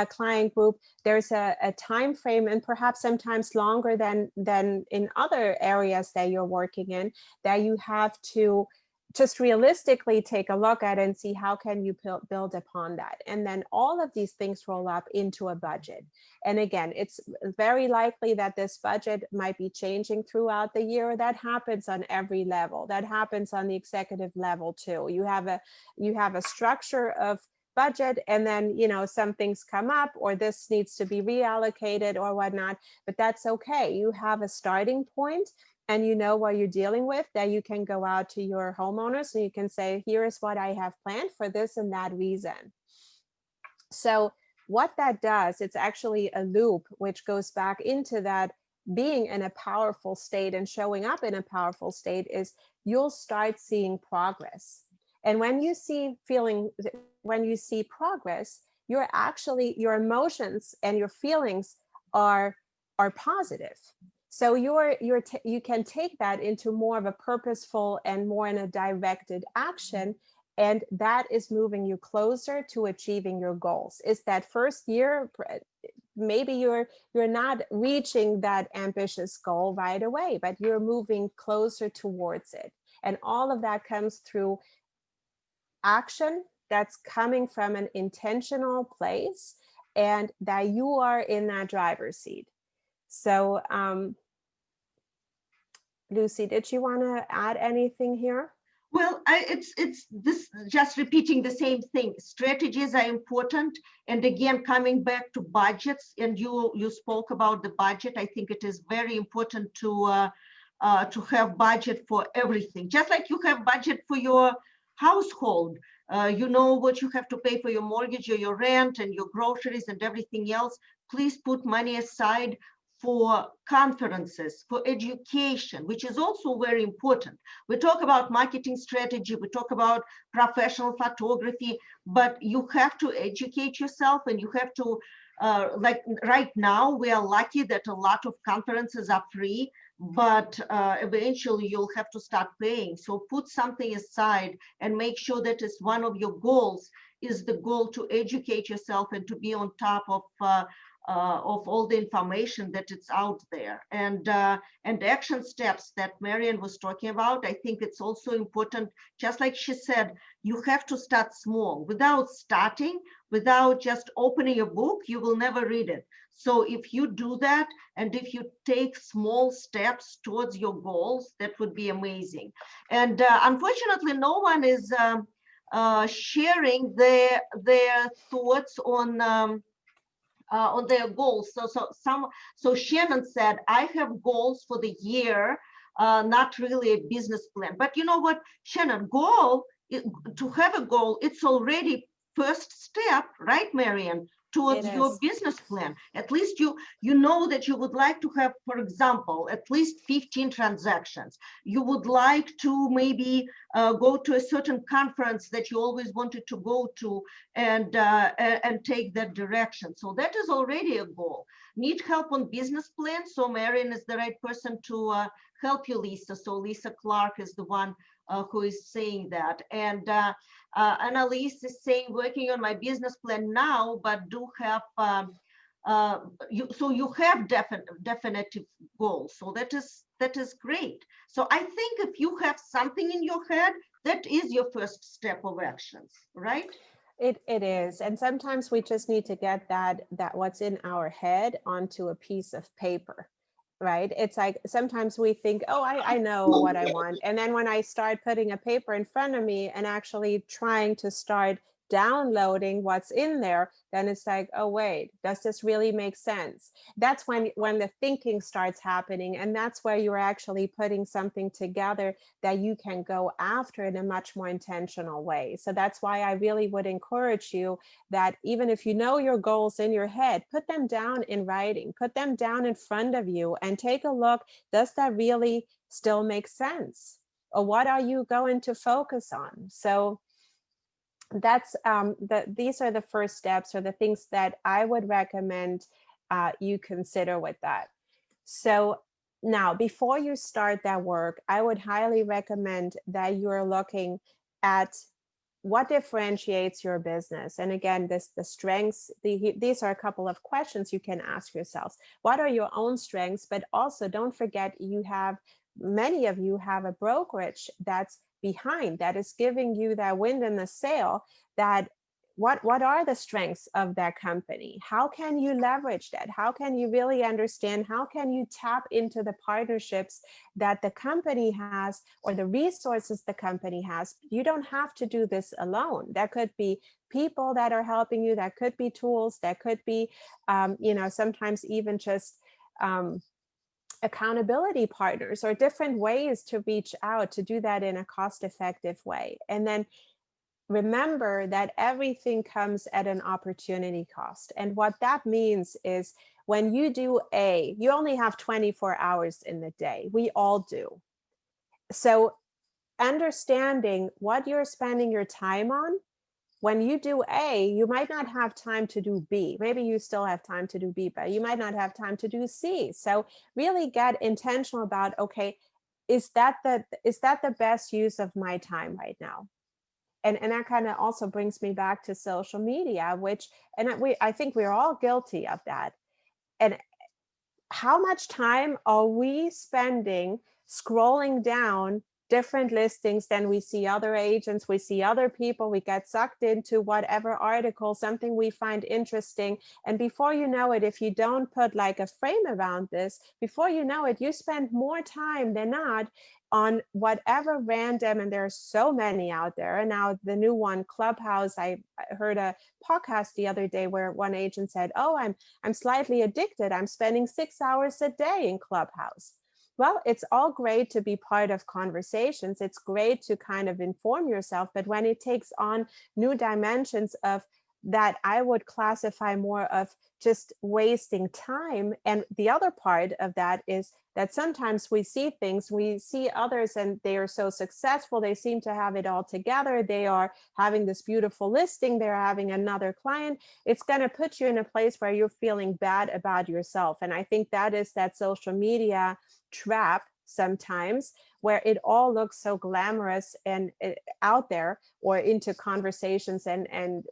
client group. There's a time frame, and perhaps sometimes longer than in other areas that you're working in, that you have to just realistically take a look at and see how can you build upon that. And then all of these things roll up into a budget. And again, it's very likely that this budget might be changing throughout the year. That happens on every level. That happens on the executive level too. You have a structure of budget, and then, you know, some things come up, or this needs to be reallocated or whatnot, but that's okay. You have a starting point, and you know what you're dealing with, that you can go out to your homeowners and you can say, here is what I have planned for this and that reason. So what that does, it's actually a loop which goes back into that being in a powerful state and showing up in a powerful state, is you'll start seeing progress. And when you see progress, your emotions and your feelings are positive. So you can take that into more of a purposeful and more in a directed action, and that is moving you closer to achieving your goals. Is that first year, maybe you're not reaching that ambitious goal right away, but you're moving closer towards it. And all of that comes through action that's coming from an intentional place, and that you are in that driver's seat. So, Lucy, did you want to add anything here? Well, it's this, just repeating the same thing. Strategies are important, and again, coming back to budgets, and you spoke about the budget. I think it is very important to have budget for everything. Just like you have budget for your household, you know what you have to pay for your mortgage or your rent and your groceries and everything else. Please put money aside for conferences, for education, which is also very important. We talk about marketing strategy, we talk about professional photography, but you have to educate yourself, and you have to, like right now, we are lucky that a lot of conferences are free, but eventually you'll have to start paying. So put something aside and make sure that is one of your goals, is the goal to educate yourself and to be on top of all the information that it's out there. And action steps that Marian was talking about, I think it's also important. Just like she said, you have to start small. Without just opening a book, you will never read it. So if you do that, and if you take small steps towards your goals, that would be amazing. And unfortunately, no one is sharing their thoughts on their goals. So Shannon said, I have goals for the year, not really a business plan. But you know what, Shannon, to have a goal, it's already first step, right, Marian, towards your business plan. At least you know that you would like to have, for example, at least 15 transactions. You would like to maybe go to a certain conference that you always wanted to go to, and take that direction. So that is already a goal. Need help on business plan? So Marian is the right person to help you, Lisa. So Lisa Clark is the one who is saying that. And Annalise is saying, working on my business plan now, but do have, you have definitive goals. So that is great. So I think if you have something in your head, that is your first step of actions, right? It is. And sometimes we just need to get that what's in our head onto a piece of paper. Right? It's like sometimes we think, oh, I know what I want. And then when I start putting a paper in front of me and actually trying to start downloading what's in there, then it's like, oh wait, does this really make sense? That's when the thinking starts happening, and that's where you're actually putting something together that you can go after in a much more intentional way. So that's why I really would encourage you that even if you know your goals in your head, put them down in writing, put them down in front of you and take a look. Does that really still make sense? Or what are you going to focus on? So that's these are the first steps, or the things that I would recommend you consider with that. So now, before you start that work, I would highly recommend that you're looking at what differentiates your business. And again, the strengths, these are a couple of questions you can ask yourselves. What are your own strengths? But also don't forget, many of you have a brokerage that's behind, that is giving you that wind in the sail. That what are the strengths of that company? How can you leverage that? How can you really understand? How can you tap into the partnerships that the company has, or the resources the company has? You don't have to do this alone. That could be people that are helping you. That could be tools. That could be, sometimes even just accountability partners, or different ways to reach out to do that in a cost-effective way. And then remember that everything comes at an opportunity cost. And what that means is, when you do A, you only have 24 hours in the day. We all do. So understanding what you're spending your time on, when you do A, you might not have time to do B. Maybe you still have time to do B, but you might not have time to do C. So really get intentional about, okay, is that the best use of my time right now? And that kind of also brings me back to social media, I think we're all guilty of that. And how much time are we spending scrolling down different listings? Then we see other agents, we see other people, we get sucked into whatever article, something we find interesting. And before you know it, if you don't put like a frame around this, before you know it, you spend more time than not on whatever random, and there are so many out there. And now the new one, Clubhouse, I heard a podcast the other day where one agent said, oh, I'm slightly addicted. I'm spending 6 hours a day in Clubhouse. Well, it's all great to be part of conversations. It's great to kind of inform yourself. But when it takes on new dimensions of that, I would classify more of just wasting time. And the other part of that is that sometimes we see others and they are so successful. They seem to have it all together. They are having this beautiful listing. They're having another client. It's going to put you in a place where you're feeling bad about yourself. And I think that is that social media trap sometimes, where it all looks so glamorous and out there, or into conversations and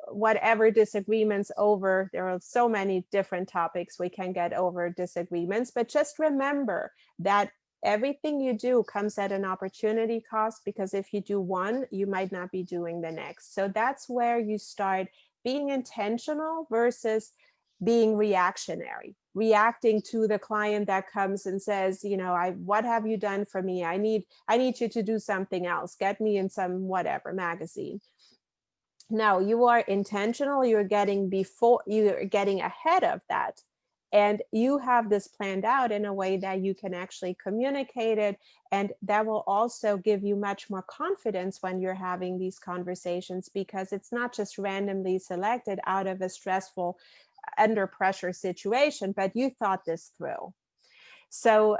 whatever disagreements over. There are so many different topics we can get over disagreements, but just remember that everything you do comes at an opportunity cost, because if you do one, you might not be doing the next. So that's where you start being intentional versus being reactionary, reacting to the client that comes and says, what have you done for me? I need you to do something else. Get me in some whatever magazine. Now you are intentional, you're getting ahead of that. And you have this planned out in a way that you can actually communicate it. And that will also give you much more confidence when you're having these conversations, because it's not just randomly selected out of a stressful, under pressure situation, but you thought this through. So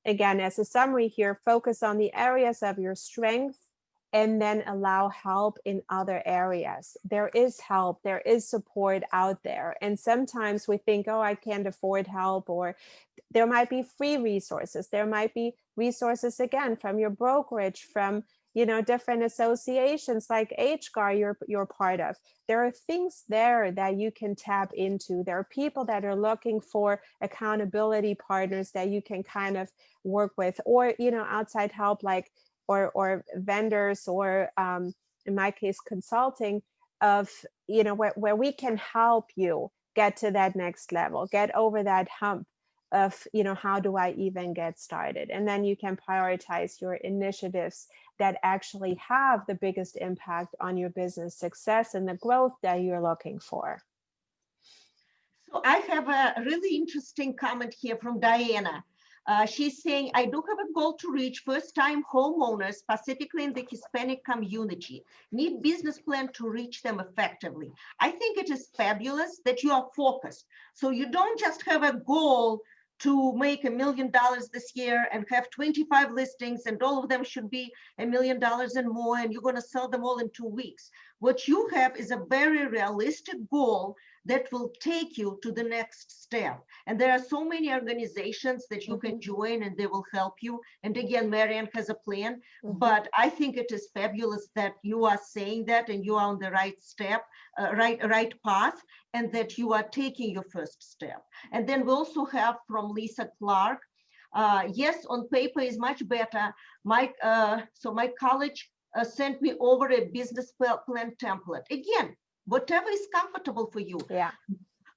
again, as a summary here, focus on the areas of your strength, and then allow help in other areas. There is help, there is support out there. And sometimes we think, oh, I can't afford help, or there might be free resources. There might be resources, again, from your brokerage, from different associations like HGAR you're part of. There are things there that you can tap into. There are people that are looking for accountability partners that you can kind of work with, or outside help, like or vendors, or in my case consulting, of where we can help you get to that next level, get over that hump of, how do I even get started? And then you can prioritize your initiatives that actually have the biggest impact on your business success and the growth that you're looking for. So I have a really interesting comment here from Diana. She's saying, I do have a goal to reach first-time homeowners, specifically in the Hispanic community. Need business plan to reach them effectively. I think it is fabulous that you are focused. So you don't just have a goal to make $1 million this year and have 25 listings and all of them should be $1 million and more, and you're going to sell them all in 2 weeks. What you have is a very realistic goal that will take you to the next step. And there are so many organizations that you can join and they will help you. And again, Marianne has a plan, but I think it is fabulous that you are saying that and you are on the right step, right path, and that you are taking your first step. And then we also have from Lisa Clark, yes, on paper is much better. So my college sent me over a business plan template. Again, whatever is comfortable for you. Yeah.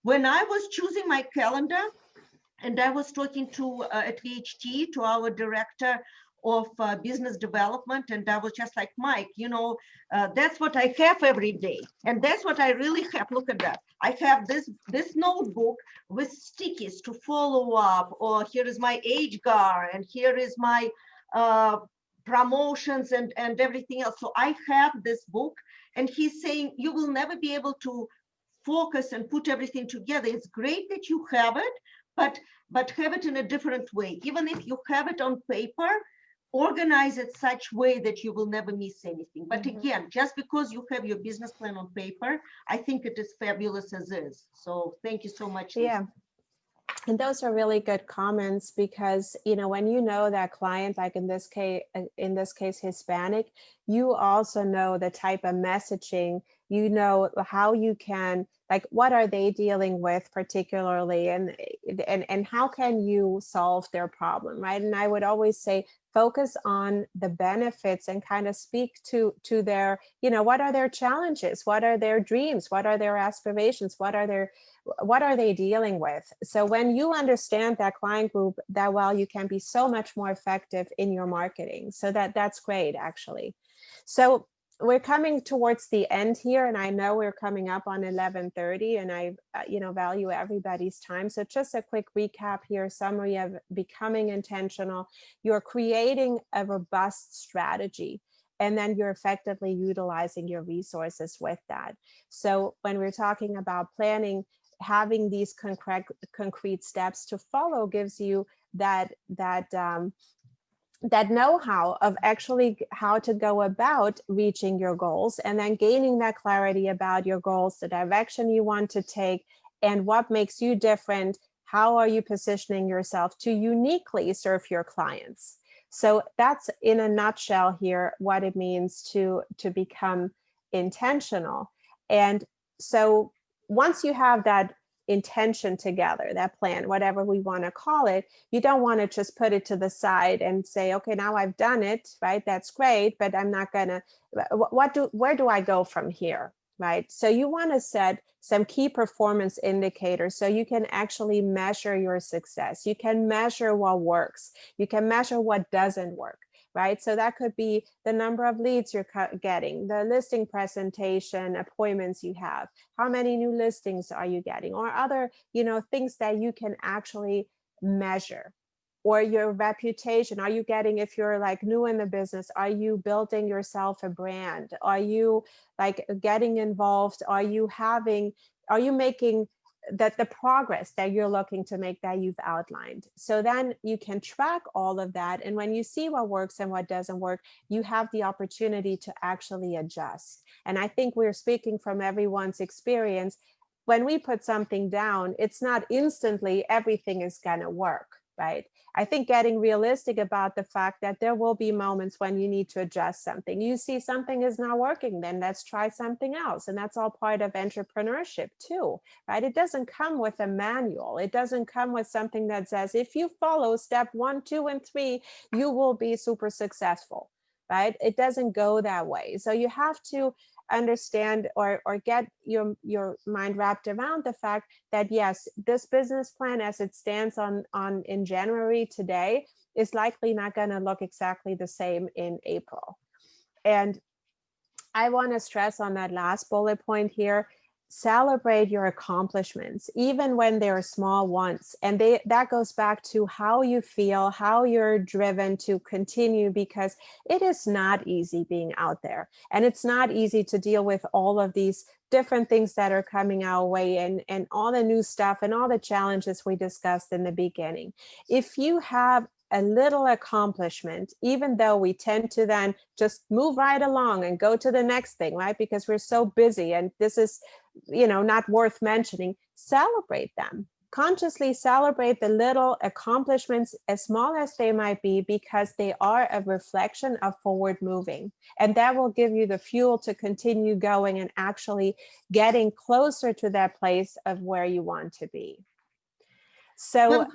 When I was choosing my calendar and I was talking to at VHT to our director of business development, and I was just like, Mike, that's what I have every day. And that's what I really have. Look at that. I have this notebook with stickies to follow up, or here is my age guard, and here is my promotions and everything else. So I have this book, and he's saying you will never be able to focus and put everything together. It's great that you have it, but have it in a different way. Even if you have it on paper, organize it such way that you will never miss anything. But again, just because you have your business plan on paper, I think it is fabulous as is. So thank you so much, Lisa. Yeah. And those are really good comments because, when you know that client, like in this case, Hispanic, you also know the type of messaging, how you can, like, what are they dealing with particularly, and how can you solve their problem, right? And I would always say, focus on the benefits and kind of speak to their, what are their challenges? What are their dreams? What are their aspirations? What are they dealing with? So when you understand that client group that well, you can be so much more effective in your marketing. So that's great, actually. So we're coming towards the end here, and I know we're coming up on 11:30, and I value everybody's time. So just a quick recap here, summary of becoming intentional. You're creating a robust strategy, and then you're effectively utilizing your resources with that. So when we're talking about planning, having these concrete steps to follow gives you that know-how of actually how to go about reaching your goals, and then gaining that clarity about your goals, the direction you want to take, and what makes you different. How are you positioning yourself to uniquely serve your clients? So that's in a nutshell here what it means to become intentional. And so once you have that intention together, that plan, whatever we want to call it, you don't want to just put it to the side and say, okay, now I've done it, right? That's great, but I'm not gonna, where do I go from here, right? So you want to set some key performance indicators so you can actually measure your success. You can measure what works. You can measure what doesn't work. Right? So that could be the number of leads you're getting, the listing presentation appointments you have, how many new listings are you getting, or other, things that you can actually measure. Or your reputation. Are you getting, if you're like new in the business, are you building yourself a brand? Are you like getting involved? Are you making that the progress that you're looking to make that you've outlined? So then you can track all of that. And when you see what works and what doesn't work, you have the opportunity to actually adjust. And I think we're speaking from everyone's experience. When we put something down, it's not instantly everything is going to work, right? I think getting realistic about the fact that there will be moments when you need to adjust something. You see something is not working, then let's try something else. And that's all part of entrepreneurship too, right? It doesn't come with a manual. It doesn't come with something that says, if you follow step 1, 2, and 3, you will be super successful, right? It doesn't go that way. So you have to understand or get your mind wrapped around the fact that yes, this business plan as it stands on in January today is likely not going to look exactly the same in April. And I want to stress on that last bullet point here, celebrate your accomplishments, even when they're small ones. And that goes back to how you feel, how you're driven to continue, because it is not easy being out there. And it's not easy to deal with all of these different things that are coming our way and all the new stuff and all the challenges we discussed in the beginning. If you have a little accomplishment, even though we tend to then just move right along and go to the next thing, right? Because we're so busy and this is, not worth mentioning, celebrate them. Consciously celebrate the little accomplishments, as small as they might be, because they are a reflection of forward moving. And that will give you the fuel to continue going and actually getting closer to that place of where you want to be. So,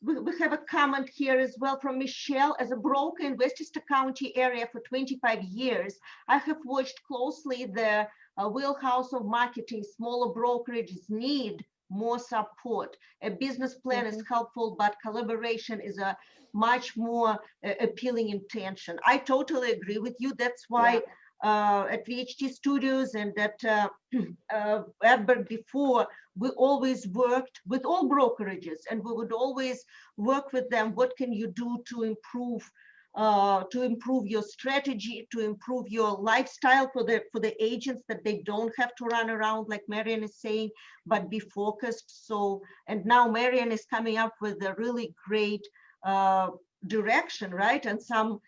we have a comment here as well from Michelle. As a broker in Westchester County area for 25 years, I have watched closely the wheelhouse of marketing. Smaller brokerages need more support. A business plan is helpful, but collaboration is a much more appealing intention. I totally agree with you. That's why at VHT Studios and at Edberg before, we always worked with all brokerages, and we would always work with them. What can you do to improve your strategy, to improve your lifestyle for the agents, that they don't have to run around like Marian is saying, but be focused. So, and now Marian is coming up with a really great direction, right? And some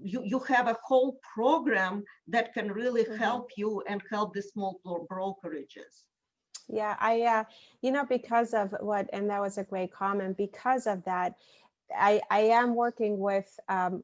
you have a whole program that can really help you and help the small brokerages. Yeah, I, because of what, and that was a great comment, because of that, I am working with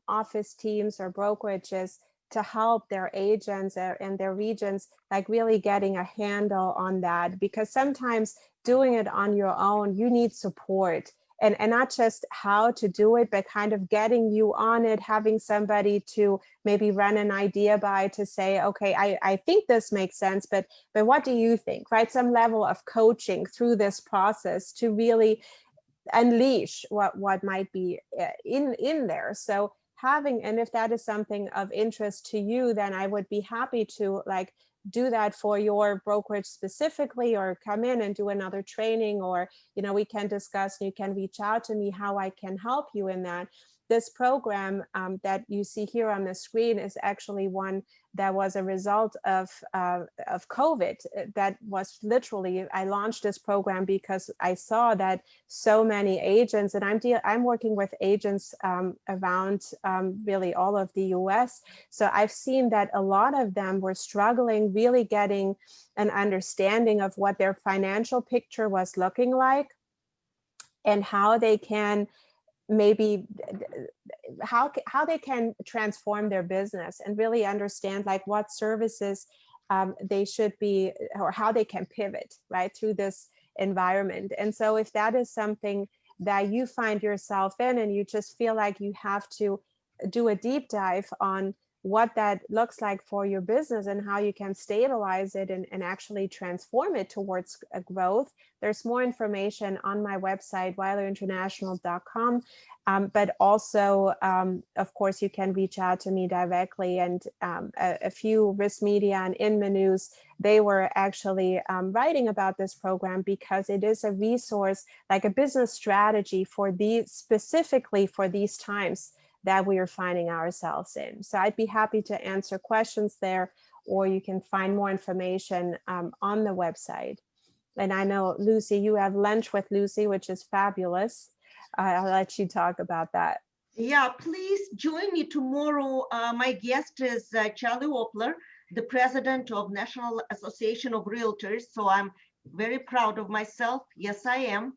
office teams or brokerages to help their agents and their regions, like really getting a handle on that, because sometimes doing it on your own, you need support. And not just how to do it, but kind of getting you on it, having somebody to maybe run an idea by, to say, okay, I think this makes sense, but what do you think, right? Some level of coaching through this process to really unleash what might be in there. So having, and if that is something of interest to you, then I would be happy to do that for your brokerage specifically, or come in and do another training, or we can discuss, and you can reach out to me how I can help you in that. This program that you see here on the screen is actually one that was a result of COVID. That was literally, I launched this program because I saw that so many agents, and I'm working with agents around really all of the US. So I've seen that a lot of them were struggling really getting an understanding of what their financial picture was looking like, and how they can maybe how they can transform their business and really understand what services they should be, or how they can pivot right through this environment. And so if that is something that you find yourself in, and you just feel like you have to do a deep dive on what that looks like for your business and how you can stabilize it and actually transform it towards a growth, there's more information on my website, WapplerInternational.com. But also, of course, you can reach out to me directly. And a few Risk Media and Inman News, they were actually writing about this program because it is a resource, like a business strategy for specifically for these times that we are finding ourselves in. So I'd be happy to answer questions there, or you can find more information on the website. And I know, Lucy, you have lunch with Lucy, which is fabulous. I'll let you talk about that. Yeah, please join me tomorrow. My guest is Charlie Wappler, the president of National Association of Realtors. So I'm very proud of myself. Yes, I am.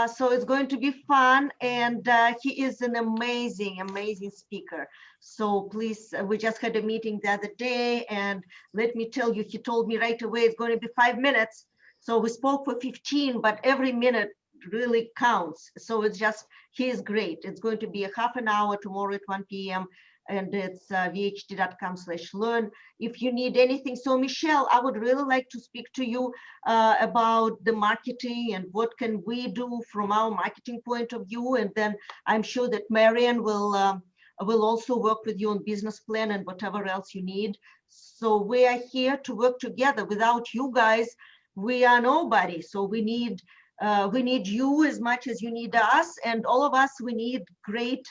So it's going to be fun. And he is an amazing, amazing speaker. So please, we just had a meeting the other day. And let me tell you, he told me right away, it's going to be 5 minutes. So we spoke for 15, but every minute really counts. So it's just, he is great. It's going to be a half an hour tomorrow at 1 p.m. and it's vhd.com/learn. If you need anything. So Michelle, I would really like to speak to you about the marketing and what can we do from our marketing point of view. And then I'm sure that Marian will also work with you on business plan and whatever else you need. So we are here to work together. Without you guys, we are nobody. So we need you as much as you need us, and all of us, we need great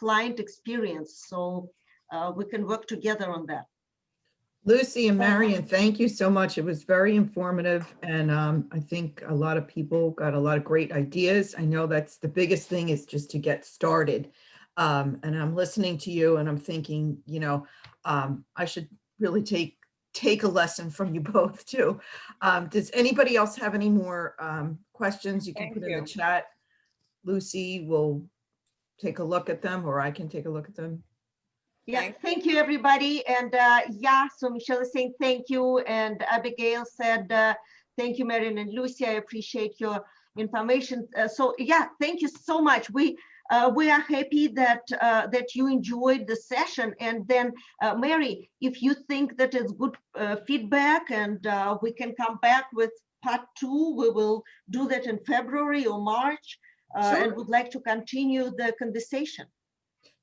client experience. So we can work together on that. Lucy and Marion, thank you so much. It was very informative, and I think a lot of people got a lot of great ideas. I know that's the biggest thing, is just to get started. And I'm listening to you and I'm thinking, you know, I should really take a lesson from you both too. Does anybody else have any more questions? You can put in the chat. Lucy will take a look at them, or I can take a look at them. Yeah, thank you, everybody. And yeah, so Michelle is saying thank you. And Abigail said, thank you, Marion and Lucy. I appreciate your information. So yeah, thank you so much. We are happy that you enjoyed the session. And then Mary, if you think that it's good feedback and we can come back with part 2, we will do that in February or March, and would like to continue the conversation.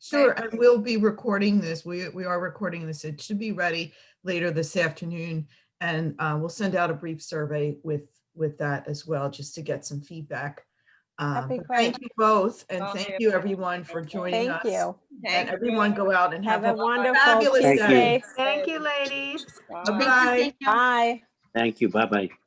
Sure, and we'll be recording this. We are recording this. It should be ready later this afternoon, and we'll send out a brief survey with that as well, just to get some feedback. Thank you both, and thank you everyone for joining us. Thank you. And everyone go out and Have a wonderful fabulous day. day. Thank you, ladies. Bye-bye. Bye. Thank you. Bye-bye.